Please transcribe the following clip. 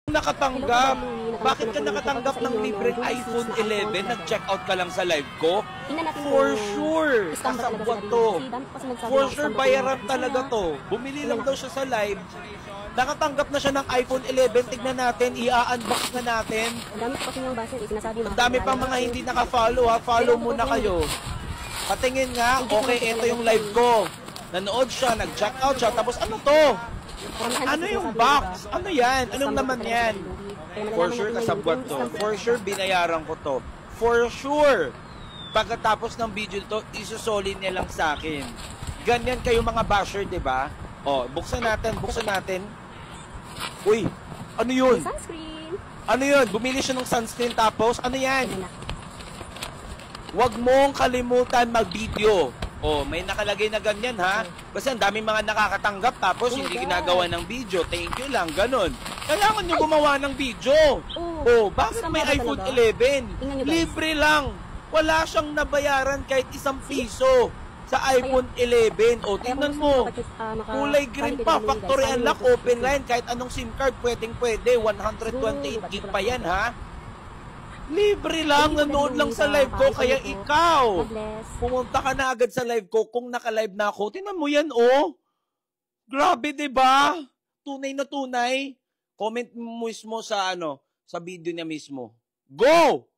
Nakatanggap. Bakit ka nakatanggap ng libreng iPhone 11? Nag-check out ka lang sa live ko? For sure. Kasabwat to. For sure, bayaran talaga to. Bumili lang daw siya sa live. Nakatanggap na siya ng iPhone 11. Tignan natin. I-unbox na natin. Ang dami pang mga hindi naka-follow ha. Follow muna kayo. Patingin nga. Okay, ito yung live ko. Nanood siya. Nag-check out siya. Tapos ano to? Ano yung box? Ano yan? Anong naman yan? For sure, kasabwat to. For sure, binayaran ko to. For sure. Pagkatapos ng video to, isusolin niya lang sa akin. Ganyan kayo mga basher, diba? O, buksan natin, buksan natin. Uy, ano yun? Ano yun? Bumili siya ng sunscreen tapos, ano yan? Huwag mong kalimutan mag-video. Oh, may nakalagay na ganyan ha. Kasi ang daming mga nakakatanggap tapos hindi ginagawa ng video. Thank you lang, ganun. Kailangan nyo gumawa ng video. Oh, bakit may iPhone 11? Libre lang. Wala siyang nabayaran kahit ₱1 sa iPhone 11. O, tingnan mo. Kulay green pa. Factory unlock, open line. Kahit anong SIM card, pwedeng-pwede. 128GB pa yan ha. Libre lang, nanood lang sa live ko, kaya ikaw, pumunta ka na agad sa live ko kung naka-live na ako. Tingnan mo yan, oh. Grabe, diba? Tunay na tunay. Comment mo mismo sa, sa video niya mismo. Go!